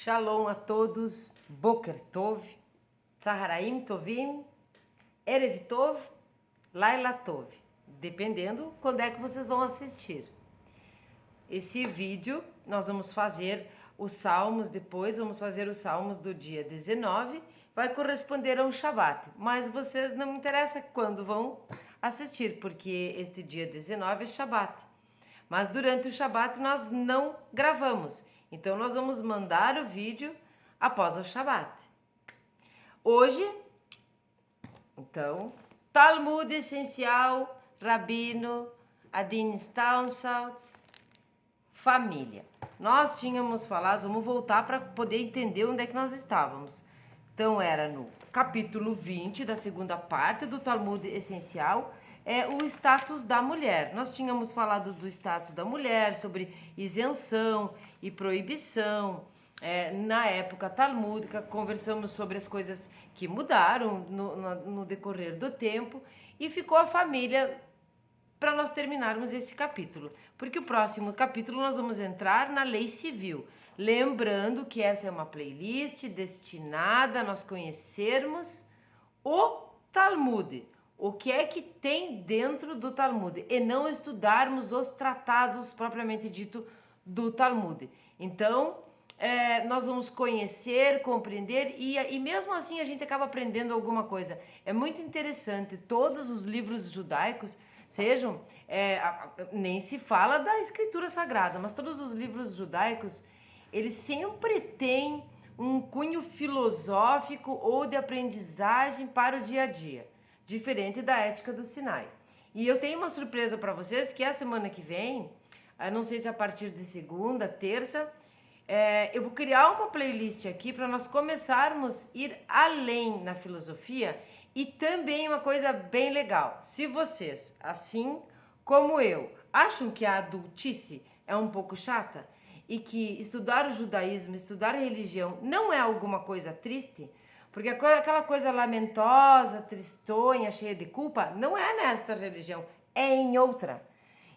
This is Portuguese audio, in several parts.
Shalom a todos, Boker Tov, Tzaharaim Tovim, Erev Tov, Laila Tov, dependendo quando é que vocês vão assistir. Esse vídeo nós vamos fazer os salmos, depois vamos fazer os salmos do dia 19, vai corresponder a um Shabat, mas vocês não me interessa quando vão assistir, porque este dia 19 é Shabat. Mas durante o Shabat nós não gravamos, então nós vamos mandar o vídeo após o Shabat. Hoje, então, Talmud essencial, Rabino, Adin Staunsaltz, família. Nós tínhamos falado, vamos voltar para poder entender onde é que nós estávamos. Então era no capítulo 20 da segunda parte do Talmud essencial, o status da mulher. Nós tínhamos falado do status da mulher, sobre isenção e proibição, na época talmúdica, conversamos sobre as coisas que mudaram no decorrer do tempo e ficou a família para nós terminarmos esse capítulo, porque o próximo capítulo nós vamos entrar na lei civil, lembrando que essa é uma playlist destinada a nós conhecermos o Talmud, o que é que tem dentro do Talmud, e não estudarmos os tratados propriamente dito do Talmud. Então, nós vamos conhecer, compreender e mesmo assim a gente acaba aprendendo alguma coisa. É muito interessante, todos os livros judaicos, nem se fala da escritura sagrada, mas todos os livros judaicos, eles sempre têm um cunho filosófico ou de aprendizagem para o dia a dia, diferente da ética do Sinai. E eu tenho uma surpresa para vocês, que a semana que vem, não sei se a partir de segunda, terça, eu vou criar uma playlist aqui para nós começarmos a ir além na filosofia. E também uma coisa bem legal, se vocês, assim como eu, acham que a adultice é um pouco chata e que estudar o judaísmo, estudar a religião não é alguma coisa triste, porque aquela coisa lamentosa, tristonha, cheia de culpa, não é nesta religião, é em outra.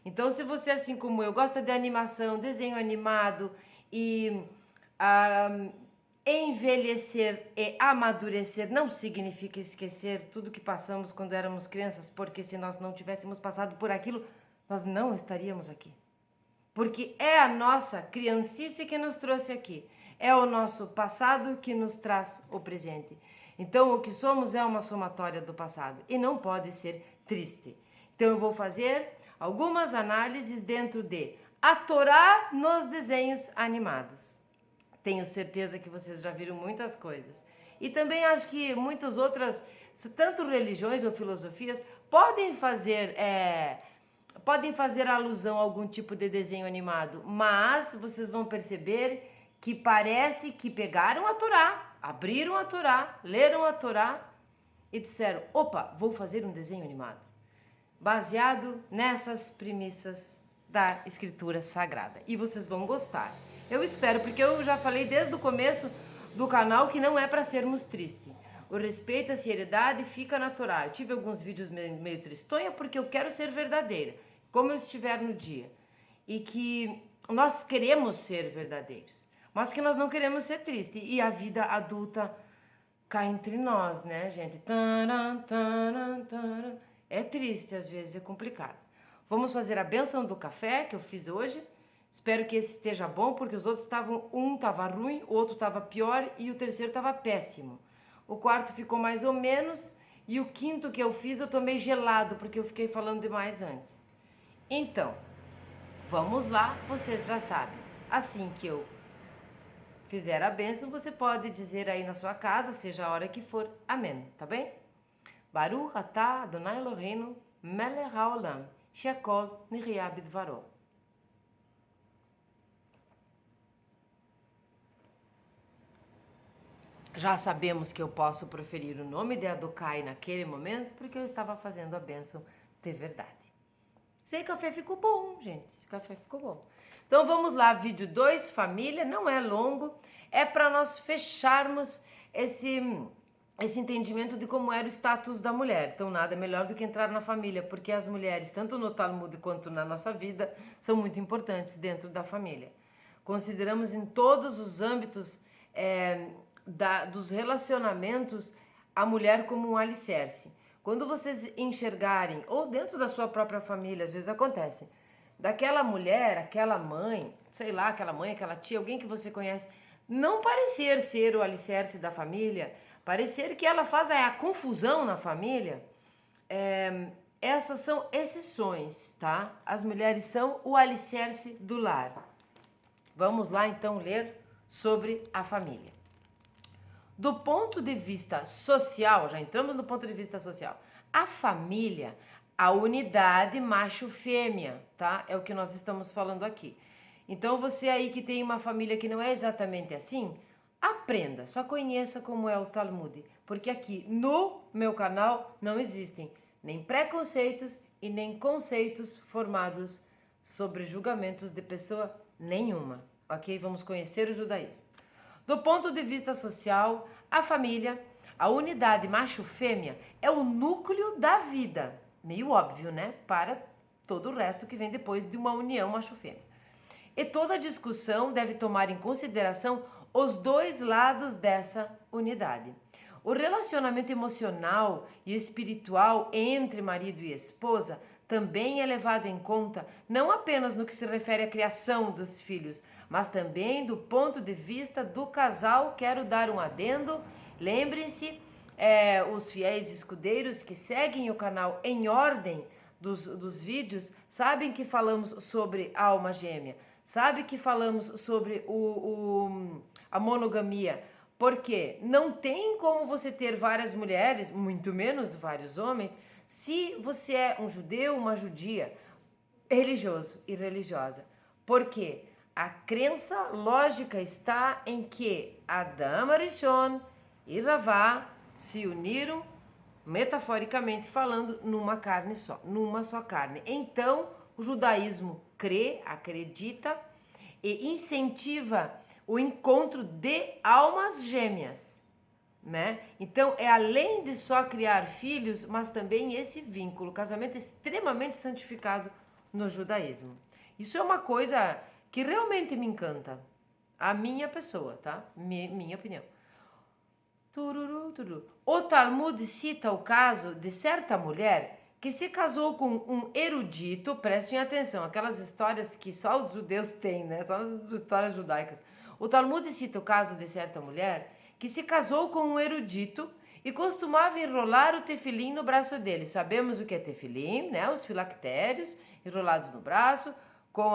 Então, se você, assim como eu, gosta de animação, desenho animado e envelhecer e amadurecer não significa esquecer tudo que passamos quando éramos crianças, porque se nós não tivéssemos passado por aquilo, nós não estaríamos aqui. Porque é a nossa criancice que nos trouxe aqui. É o nosso passado que nos traz o presente. Então, o que somos é uma somatória do passado e não pode ser triste. Então, eu vou fazer algumas análises dentro de a Torá nos desenhos animados. Tenho certeza que vocês já viram muitas coisas. E também acho que muitas outras, tanto religiões ou filosofias, podem fazer alusão a algum tipo de desenho animado, mas vocês vão perceber que parece que pegaram a Torá, abriram a Torá, leram a Torá e disseram, opa, vou fazer um desenho animado, baseado nessas premissas da Escritura Sagrada. E vocês vão gostar. Eu espero, porque eu já falei desde o começo do canal que não é para sermos tristes. O respeito, a seriedade fica na Torá. Eu tive alguns vídeos meio tristonha porque eu quero ser verdadeira, como eu estiver no dia. E que nós queremos ser verdadeiros, mas que nós não queremos ser tristes. E a vida adulta cá entre nós, né, gente? É triste às vezes, é complicado. Vamos fazer a bênção do café que eu fiz hoje. Espero que esse esteja bom, porque os outros um estava ruim, o outro estava pior e o terceiro estava péssimo. O quarto ficou mais ou menos e o quinto que eu fiz eu tomei gelado, porque eu fiquei falando demais antes. Então, vamos lá, vocês já sabem. Assim que eu fizer a bênção, você pode dizer aí na sua casa, seja a hora que for, amém, tá bem? Baruch atah Adonai Eloheinu melech haolam, she'akol nihya bidvaro. Já sabemos que eu posso proferir o nome de Adokai naquele momento, porque eu estava fazendo a bênção de verdade. Esse café ficou bom, gente. Esse café ficou bom. Então vamos lá, vídeo 2, família, não é longo. É para nós fecharmos esse entendimento de como era o status da mulher. Então nada melhor do que entrar na família, porque as mulheres, tanto no Talmud quanto na nossa vida, são muito importantes dentro da família. Consideramos em todos os âmbitos dos relacionamentos, a mulher como um alicerce. Quando vocês enxergarem, ou dentro da sua própria família, às vezes acontece, daquela mulher, aquela mãe, sei lá, aquela mãe, aquela tia, alguém que você conhece, não parecer ser o alicerce da família, parecer que ela faz a confusão na família, essas são exceções, tá? As mulheres são o alicerce do lar. Vamos lá então ler sobre a família. Do ponto de vista social, já entramos no ponto de vista social, a família, a unidade macho-fêmea, tá? É o que nós estamos falando aqui. Então você aí que tem uma família que não é exatamente assim, aprenda, só conheça como é o Talmud, porque aqui no meu canal não existem nem preconceitos e nem conceitos formados sobre julgamentos de pessoa nenhuma, ok? Vamos conhecer o judaísmo. Do ponto de vista social, a família, a unidade macho-fêmea é o núcleo da vida, meio óbvio, né? Para todo o resto que vem depois de uma união macho-fêmea. E toda discussão deve tomar em consideração os dois lados dessa unidade. O relacionamento emocional e espiritual entre marido e esposa também é levado em conta não apenas no que se refere à criação dos filhos, mas também do ponto de vista do casal. Quero dar um adendo. Lembrem-se, os fiéis escudeiros que seguem o canal em ordem dos vídeos, sabem que falamos sobre alma gêmea, sabe que falamos sobre a monogamia, porque não tem como você ter várias mulheres, muito menos vários homens, se você é um judeu, uma judia, religioso e religiosa. Por quê? A crença lógica está em que Adão Arishon e Ravá se uniram, metaforicamente falando, numa carne só, numa só carne. Então, o judaísmo crê, acredita e incentiva o encontro de almas gêmeas, né? Então, é além de só criar filhos, mas também esse vínculo, casamento extremamente santificado no judaísmo. Isso é uma coisa que realmente me encanta. A minha pessoa, tá? Minha opinião. O Talmud cita o caso de certa mulher que se casou com um erudito, prestem atenção, aquelas histórias que só os judeus têm, né? Só as histórias judaicas. O Talmud cita o caso de certa mulher que se casou com um erudito e costumava enrolar o tefilim no braço dele. Sabemos o que é tefilim, né? Os filactérios enrolados no braço, com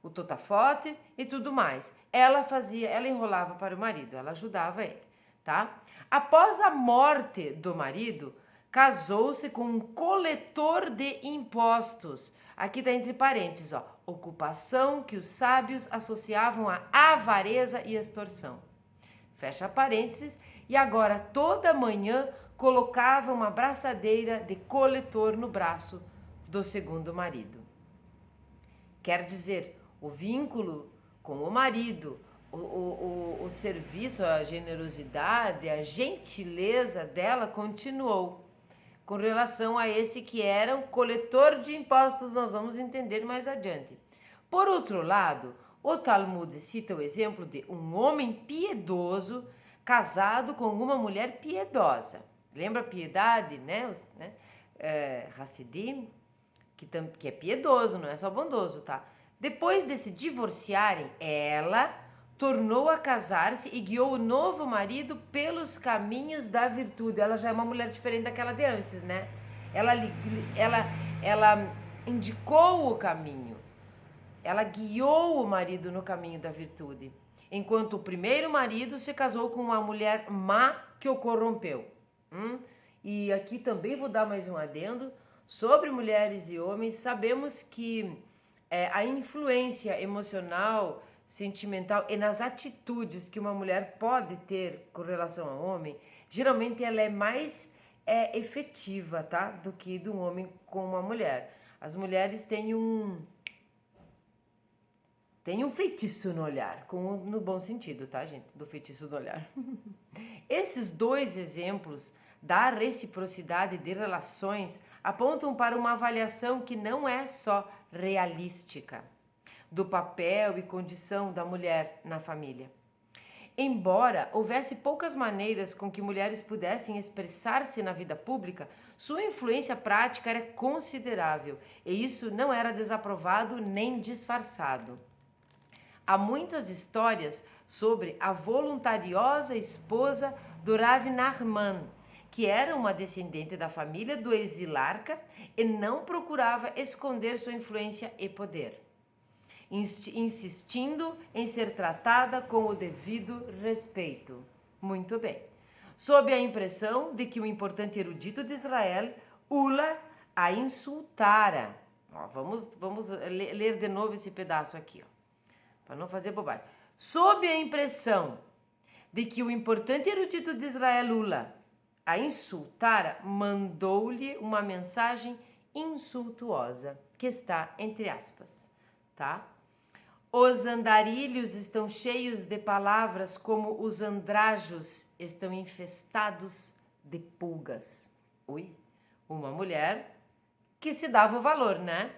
o totafote e tudo mais. Ela enrolava para o marido, ela ajudava ele, tá? Após a morte do marido, casou-se com um coletor de impostos. Aqui está entre parênteses, ó, ocupação que os sábios associavam a avareza e extorsão. Fecha parênteses. E agora toda manhã colocava uma braçadeira de coletor no braço do segundo marido. Quer dizer, o vínculo com o marido, o serviço, a generosidade, a gentileza dela continuou. Com relação a esse que era um coletor de impostos, nós vamos entender mais adiante. Por outro lado, o Talmud cita o exemplo de um homem piedoso casado com uma mulher piedosa. Lembra a piedade, né? Hassidim, que é piedoso, não é só bondoso, tá? Depois de se divorciarem, ela tornou a casar-se e guiou o novo marido pelos caminhos da virtude. Ela já é uma mulher diferente daquela de antes, né? Ela indicou o caminho. Ela guiou o marido no caminho da virtude. Enquanto o primeiro marido se casou com uma mulher má que o corrompeu. E aqui também vou dar mais um adendo. Sobre mulheres e homens, sabemos que a influência emocional, sentimental e nas atitudes que uma mulher pode ter com relação ao homem, geralmente ela é mais efetiva, tá? Do que de um homem com uma mulher. As mulheres têm um feitiço no olhar, no bom sentido, tá, gente? Do feitiço do olhar. Esses dois exemplos da reciprocidade de relações apontam para uma avaliação que não é só realística do papel e condição da mulher na família. Embora houvesse poucas maneiras com que mulheres pudessem expressar-se na vida pública, sua influência prática era considerável e isso não era desaprovado nem disfarçado. Há muitas histórias sobre a voluntariosa esposa do Rav Nachman, que era uma descendente da família do exilarca e não procurava esconder sua influência e poder, insistindo em ser tratada com o devido respeito. Muito bem. Sob a impressão de que o importante erudito de Israel, Ula, a insultara. Ó, vamos ler de novo esse pedaço aqui, para não fazer bobagem. Sob a impressão de que o importante erudito de Israel, Ula, a insultara, mandou-lhe uma mensagem insultuosa, que está entre aspas, tá? Os andarilhos estão cheios de palavras como os andrajos estão infestados de pulgas. Ui, uma mulher que se dava o valor, né?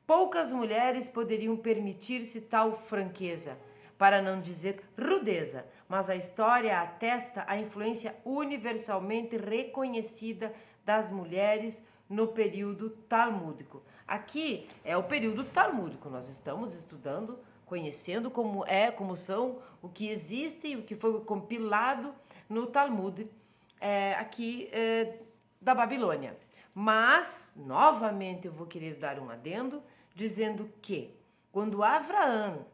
Poucas mulheres poderiam permitir-se tal franqueza, para não dizer rudeza, mas a história atesta a influência universalmente reconhecida das mulheres no período talmúdico. Aqui é o período talmúdico, nós estamos estudando, conhecendo como são, o que existe e o que foi compilado no Talmud da Babilônia. Mas, novamente, eu vou querer dar um adendo, dizendo que quando Abraão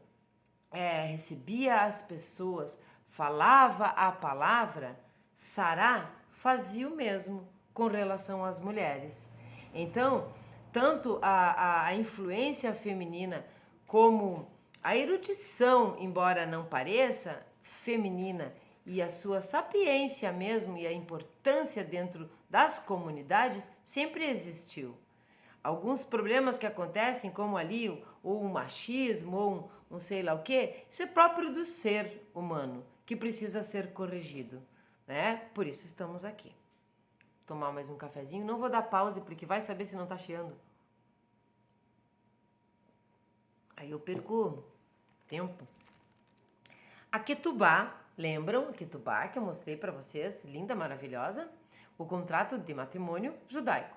recebia as pessoas, falava a palavra, Sará fazia o mesmo com relação às mulheres. Então, tanto a influência feminina como a erudição, embora não pareça, feminina, e a sua sapiência mesmo e a importância dentro das comunidades sempre existiu. Alguns problemas que acontecem, como ali, ou um machismo, ou um sei lá o quê, isso é próprio do ser humano, que precisa ser corrigido, né? Por isso estamos aqui. Tomar mais um cafezinho, não vou dar pause, porque vai saber se não tá chiando. Aí eu perco tempo. A Ketubá, lembram? A Ketubá que eu mostrei para vocês, linda, maravilhosa, o contrato de matrimônio judaico.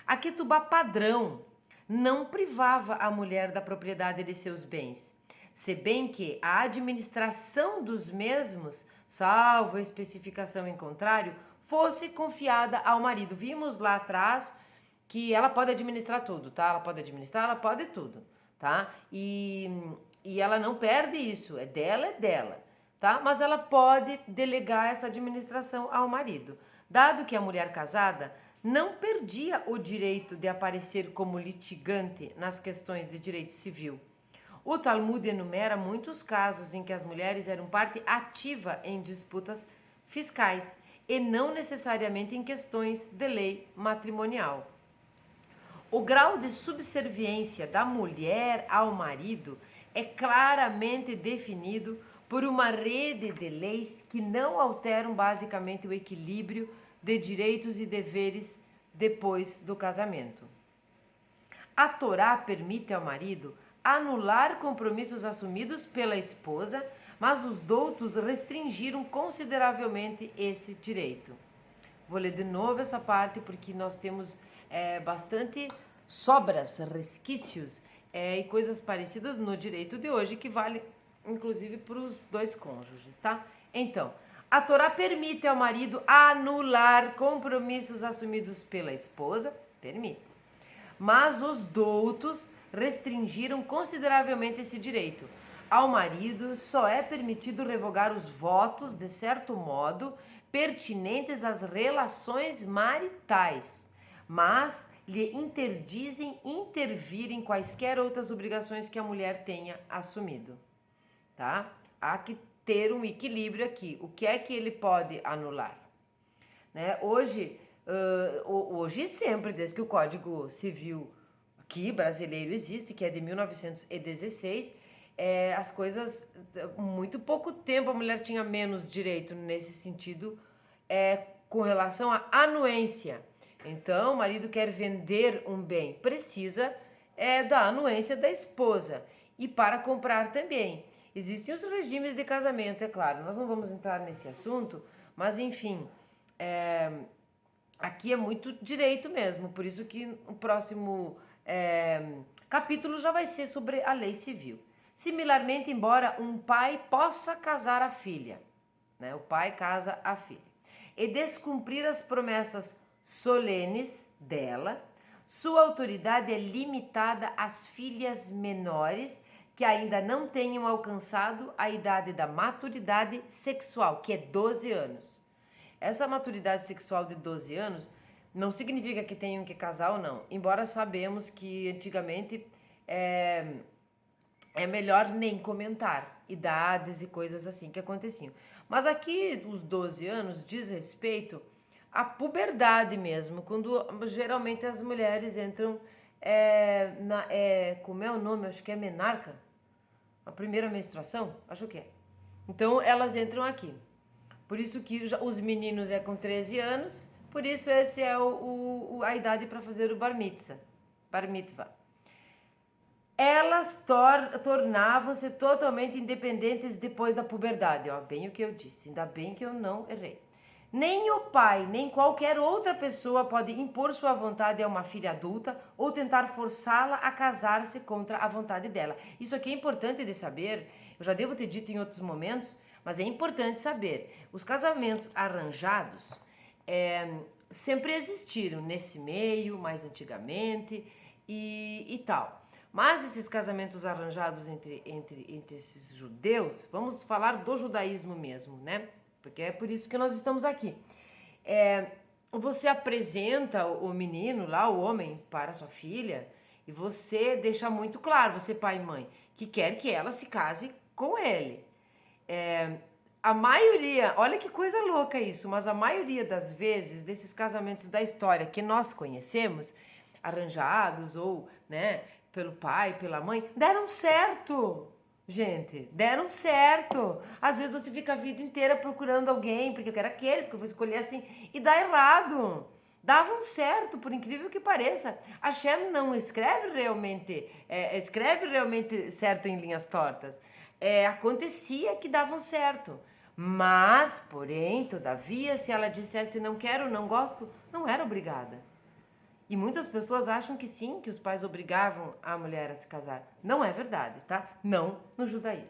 A Ketubá padrão não privava a mulher da propriedade de seus bens, se bem que a administração dos mesmos, salvo a especificação em contrário, fosse confiada ao marido. Vimos lá atrás que ela pode administrar tudo, tá? Ela pode tudo, tá? E ela não perde isso, é dela, tá? Mas ela pode delegar essa administração ao marido. Dado que a mulher casada não perdia o direito de aparecer como litigante nas questões de direito civil. O Talmud enumera muitos casos em que as mulheres eram parte ativa em disputas fiscais e não necessariamente em questões de lei matrimonial. O grau de subserviência da mulher ao marido é claramente definido por uma rede de leis que não alteram basicamente o equilíbrio de direitos e deveres depois do casamento. A Torá permite ao marido anular compromissos assumidos pela esposa, mas os doutos restringiram consideravelmente esse direito. Vou ler de novo essa parte porque nós temos bastante sobras, resquícios e coisas parecidas no direito de hoje que vale inclusive para os dois cônjuges, tá? Então, a Torá permite ao marido anular compromissos assumidos pela esposa, permite, mas os doutos restringiram consideravelmente esse direito. Ao marido só é permitido revogar os votos, de certo modo, pertinentes às relações maritais, mas lhe interdizem intervir em quaisquer outras obrigações que a mulher tenha assumido, tá? Há que ter um equilíbrio aqui. O que é que ele pode anular? Né? Hoje e sempre, desde que o Código Civil aqui brasileiro existe, que é de 1916, as coisas, muito pouco tempo a mulher tinha menos direito nesse sentido, com relação à anuência. Então, o marido quer vender um bem, precisa da anuência da esposa, e para comprar também. Existem os regimes de casamento, é claro, nós não vamos entrar nesse assunto, mas enfim, aqui é muito direito mesmo, por isso que o próximo capítulo já vai ser sobre a lei civil. Similarmente, embora um pai possa casar a filha, né? O pai casa a filha, e descumprir as promessas solenes dela, sua autoridade é limitada às filhas menores que ainda não tenham alcançado a idade da maturidade sexual, que é 12 anos. Essa maturidade sexual de 12 anos não significa que tenham que casar ou não, embora sabemos que antigamente é melhor nem comentar idades e coisas assim que aconteciam. Mas aqui os 12 anos diz respeito à puberdade mesmo, quando geralmente as mulheres entram como é o nome? Acho que é menarca, a primeira menstruação, acho que é. Então elas entram aqui. Por isso que os meninos é com 13 anos, por isso essa é a idade para fazer o bar mitzvah. Elas tornavam-se totalmente independentes depois da puberdade. Ó, bem o que eu disse, ainda bem que eu não errei. Nem o pai, nem qualquer outra pessoa pode impor sua vontade a uma filha adulta ou tentar forçá-la a casar-se contra a vontade dela. Isso aqui é importante de saber, eu já devo ter dito em outros momentos, mas é importante saber. Os casamentos arranjados sempre existiram nesse meio, mais antigamente e tal. Mas esses casamentos arranjados entre esses judeus, vamos falar do judaísmo mesmo, né? Porque é por isso que nós estamos aqui. Você apresenta o menino lá, o homem, para sua filha, e você deixa muito claro, você pai e mãe, que quer que ela se case com ele. A maioria, olha que coisa louca isso, mas a maioria das vezes desses casamentos da história que nós conhecemos, arranjados ou, né, pelo pai, pela mãe, deram certo. Gente, deram certo. Às vezes você fica a vida inteira procurando alguém, porque eu quero aquele, porque eu vou escolher assim, e dá errado. Davam certo, por incrível que pareça. A Hashem não escreve realmente certo em linhas tortas. Acontecia que davam certo. Mas, porém, todavia, se ela dissesse não quero, não gosto, não era obrigada. E muitas pessoas acham que sim, que os pais obrigavam a mulher a se casar. Não é verdade, tá? Não no judaísmo.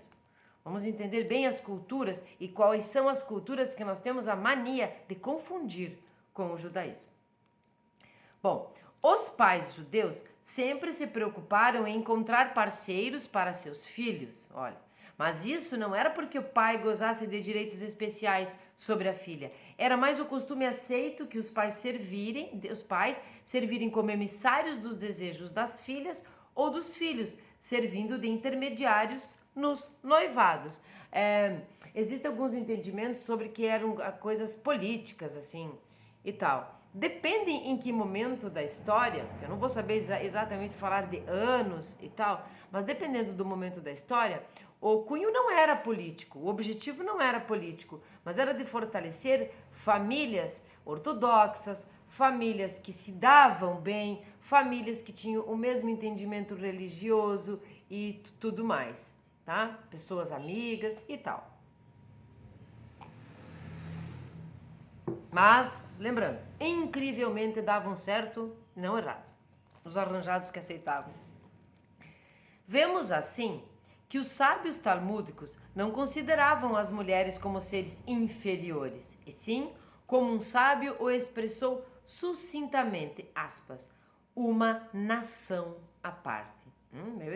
Vamos entender bem as culturas e quais são as culturas que nós temos a mania de confundir com o judaísmo. Bom, os pais judeus sempre se preocuparam em encontrar parceiros para seus filhos, olha. Mas isso não era porque o pai gozasse de direitos especiais sobre a filha. Era mais o costume aceito que os pais servirem como emissários dos desejos das filhas ou dos filhos, servindo de intermediários nos noivados. Existem alguns entendimentos sobre que eram coisas políticas, assim, e tal. Depende em que momento da história, eu não vou saber exatamente falar de anos e tal, mas dependendo do momento da história, o cunho não era político, o objetivo não era político, mas era de fortalecer famílias ortodoxas, famílias que se davam bem, famílias que tinham o mesmo entendimento religioso e tudo mais, tá? Pessoas amigas e tal. Mas, lembrando, incrivelmente davam certo, não errado, os arranjados que aceitavam. Vemos assim que os sábios talmúdicos não consideravam as mulheres como seres inferiores, e sim, como um sábio o expressou sucintamente, aspas, uma nação à parte.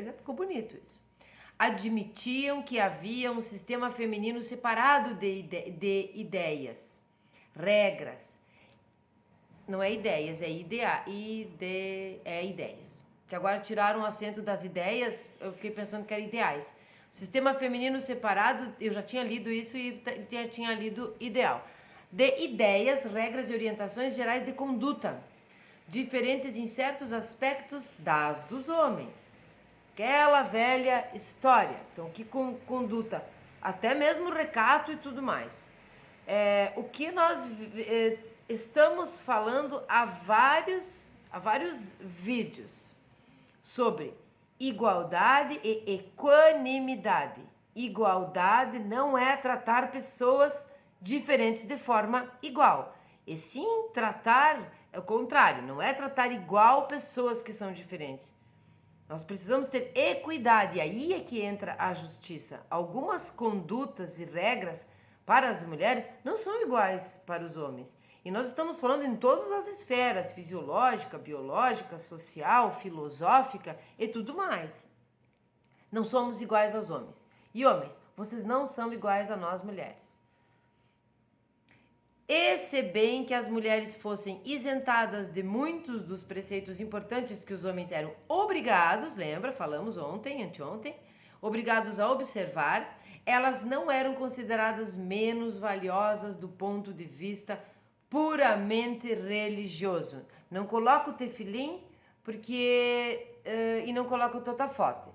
Já ficou bonito isso. Admitiam que havia um sistema feminino separado de ideias, regras, não é ideias, é ideias. Que agora tiraram o acento das ideias, eu fiquei pensando que era ideais. Sistema feminino separado, eu já tinha lido isso e já tinha lido ideal. De ideias, regras e orientações gerais de conduta, diferentes em certos aspectos das dos homens. Aquela velha história. Então, que conduta, até mesmo recato e tudo mais. O que nós estamos falando há vários vídeos sobre igualdade e equanimidade. Igualdade não é tratar pessoas diferentes de forma igual. E sim tratar, é o contrário, não é tratar igual pessoas que são diferentes. Nós precisamos ter equidade, e aí é que entra a justiça. Algumas condutas e regras para as mulheres não são iguais para os homens. E nós estamos falando em todas as esferas, fisiológica, biológica, social, filosófica e tudo mais. Não somos iguais aos homens. E homens, vocês não são iguais a nós mulheres. E se bem que as mulheres fossem isentadas de muitos dos preceitos importantes que os homens eram obrigados, lembra, falamos ontem, anteontem, obrigados a observar, elas não eram consideradas menos valiosas do ponto de vista puramente religioso. Não coloca o tefilim e não coloca o totafote.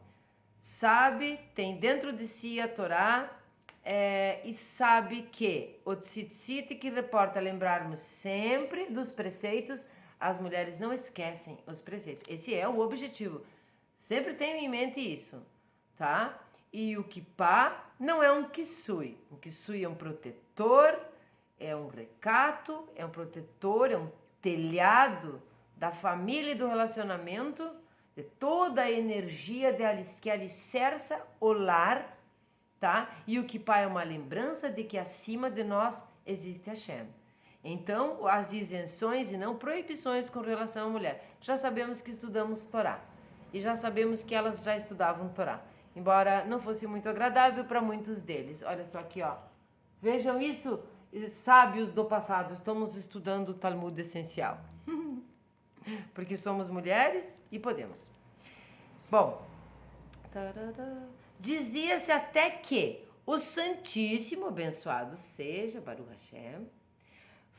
Sabe, tem dentro de si a Torá, e sabe que o tzitzit que reporta lembrarmos sempre dos preceitos, as mulheres não esquecem os preceitos. Esse é o objetivo. Sempre tenham em mente isso, tá? E o kippá não é um kissui. O kissui é um protetor, é um recato, é um protetor, é um telhado da família e do relacionamento, de toda a energia que alicerça o lar, tá? E o kippá é uma lembrança de que acima de nós existe Hashem. Então, as isenções e não proibições com relação à mulher. Já sabemos que estudamos Torá. E já sabemos que elas já estudavam Torá. Embora não fosse muito agradável para muitos deles. Olha só aqui, ó. Vejam isso, sábios do passado. Estamos estudando o Talmud essencial. Porque somos mulheres e podemos. Bom, dizia-se até que o Santíssimo, abençoado seja, Baruch Hashem,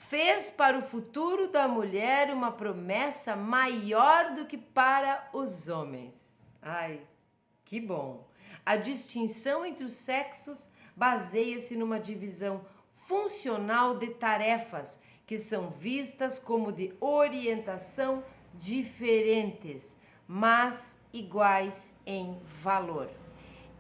fez para o futuro da mulher uma promessa maior do que para os homens. Ai, que bom! A distinção entre os sexos baseia-se numa divisão funcional de tarefas que são vistas como de orientação diferentes, mas iguais em valor.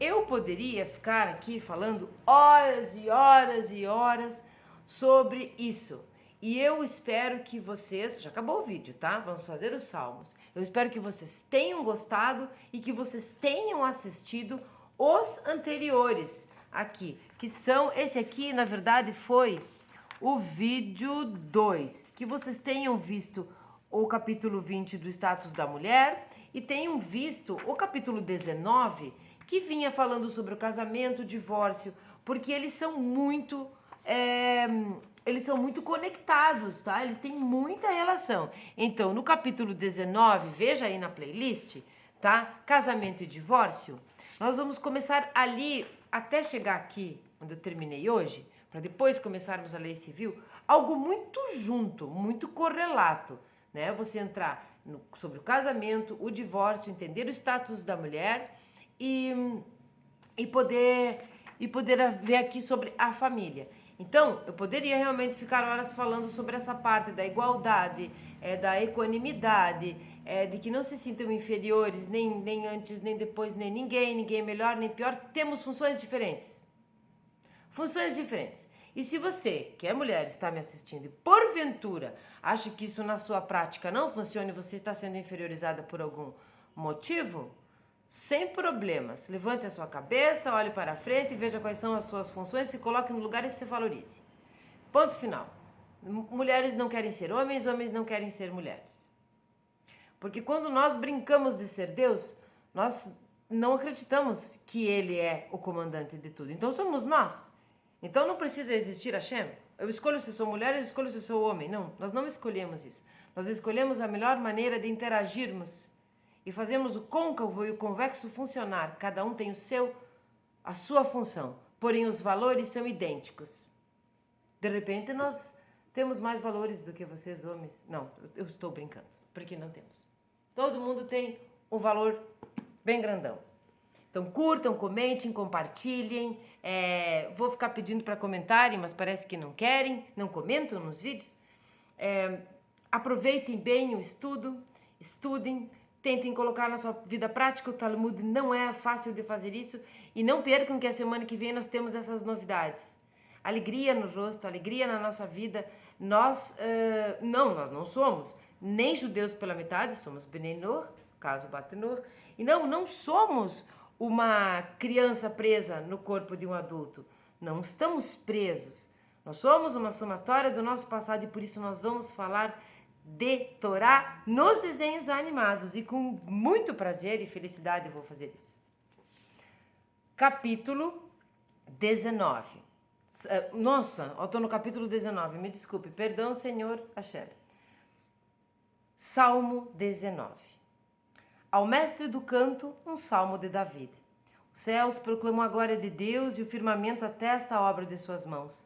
Eu poderia ficar aqui falando horas e horas e horas sobre isso. E eu espero que vocês... Já acabou o vídeo, tá? Vamos fazer os salmos. Eu espero que vocês tenham gostado e que vocês tenham assistido os anteriores aqui. Que são... Esse aqui, na verdade, foi o vídeo 2. Que vocês tenham visto o capítulo 20 do status da mulher e tenham visto o capítulo 19, que vinha falando sobre o casamento, o divórcio, porque eles são muito conectados, tá? Eles têm muita relação. Então, no capítulo 19, veja aí na playlist, tá? Casamento e divórcio. Nós vamos começar ali, até chegar aqui, onde eu terminei hoje, para depois começarmos a lei civil, algo muito junto, muito correlato, né? Você entrar sobre o casamento, o divórcio, entender o status da mulher e poder ver aqui sobre a família. Então, eu poderia realmente ficar horas falando sobre essa parte da igualdade, da equanimidade, de que não se sintam inferiores, nem antes, nem depois, nem ninguém é melhor, nem pior. Temos funções diferentes. Funções diferentes. E se você, que é mulher, está me assistindo e porventura acha que isso na sua prática não funciona e você está sendo inferiorizada por algum motivo, sem problemas. Levante a sua cabeça, olhe para frente e veja quais são as suas funções, se coloque no lugar e se valorize. Ponto final. Mulheres não querem ser homens, homens não querem ser mulheres. Porque quando nós brincamos de ser Deus, nós não acreditamos que Ele é o comandante de tudo. Então somos nós. Então não precisa existir Hashem. Eu escolho se sou mulher, eu escolho se sou homem. Não, nós não escolhemos isso. Nós escolhemos a melhor maneira de interagirmos e fazemos o côncavo e o convexo funcionar. Cada um tem a sua função, porém os valores são idênticos. De repente nós temos mais valores do que vocês homens. Não, eu estou brincando, porque não temos. Todo mundo tem um valor bem grandão. Então curtam, comentem, compartilhem. Vou ficar pedindo para comentarem, mas parece que não querem, não comentam nos vídeos. Aproveitem bem o estudo, estudem, tentem colocar na sua vida prática. O Talmud não é fácil de fazer isso E não percam que a semana que vem nós temos essas novidades. Alegria no rosto, alegria na nossa vida. Nós não somos nem judeus pela metade, somos Bnei Noach, caso Batenor. E não somos uma criança presa no corpo de um adulto. Não estamos presos. Nós somos uma somatória do nosso passado e por isso nós vamos falar de Torá nos desenhos animados. E com muito prazer e felicidade eu vou fazer isso. Capítulo 19. Nossa, eu estou no capítulo 19, me desculpe. Perdão, Senhor Asher. Salmo 19. Ao mestre do canto, um salmo de David. Os céus proclamam a glória de Deus e o firmamento atesta a obra de suas mãos.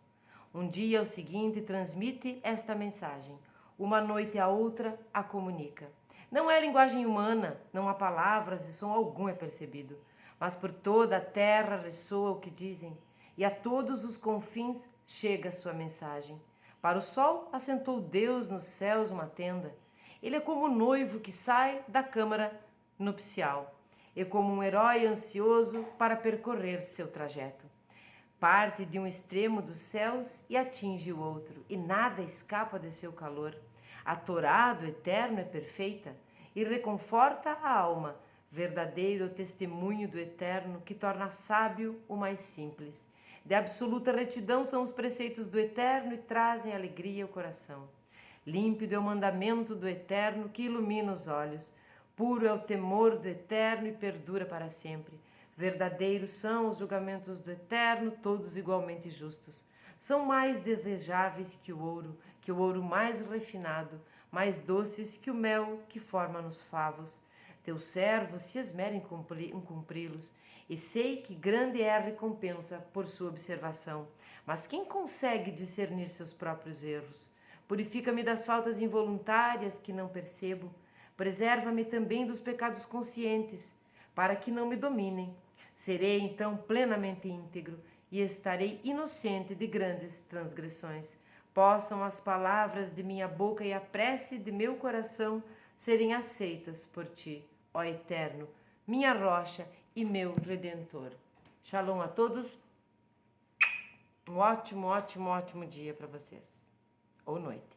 Um dia ao seguinte transmite esta mensagem. Uma noite a outra a comunica. Não é linguagem humana, não há palavras e som algum é percebido. Mas por toda a terra ressoa o que dizem, e a todos os confins chega a sua mensagem. Para o sol assentou Deus nos céus uma tenda. Ele é como o noivo que sai da câmara nupcial, e como um herói ansioso para percorrer seu trajeto. Parte de um extremo dos céus e atinge o outro, e nada escapa de seu calor. A Torá do Eterno é perfeita e reconforta a alma. Verdadeiro é o testemunho do Eterno que torna sábio o mais simples. De absoluta retidão são os preceitos do Eterno e trazem alegria ao coração. Límpido é o mandamento do Eterno que ilumina os olhos. Puro é o temor do Eterno e perdura para sempre. Verdadeiros são os julgamentos do Eterno, todos igualmente justos. São mais desejáveis que o ouro mais refinado, mais doces que o mel que forma nos favos. Teus servos se esmeram em cumpri-los, e sei que grande é a recompensa por sua observação. Mas quem consegue discernir seus próprios erros? Purifica-me das faltas involuntárias que não percebo. Preserva-me também dos pecados conscientes, para que não me dominem. Serei então plenamente íntegro e estarei inocente de grandes transgressões. Possam as palavras de minha boca e a prece de meu coração serem aceitas por ti, ó Eterno, minha rocha e meu Redentor. Shalom a todos. Um ótimo dia para vocês. Ou noite.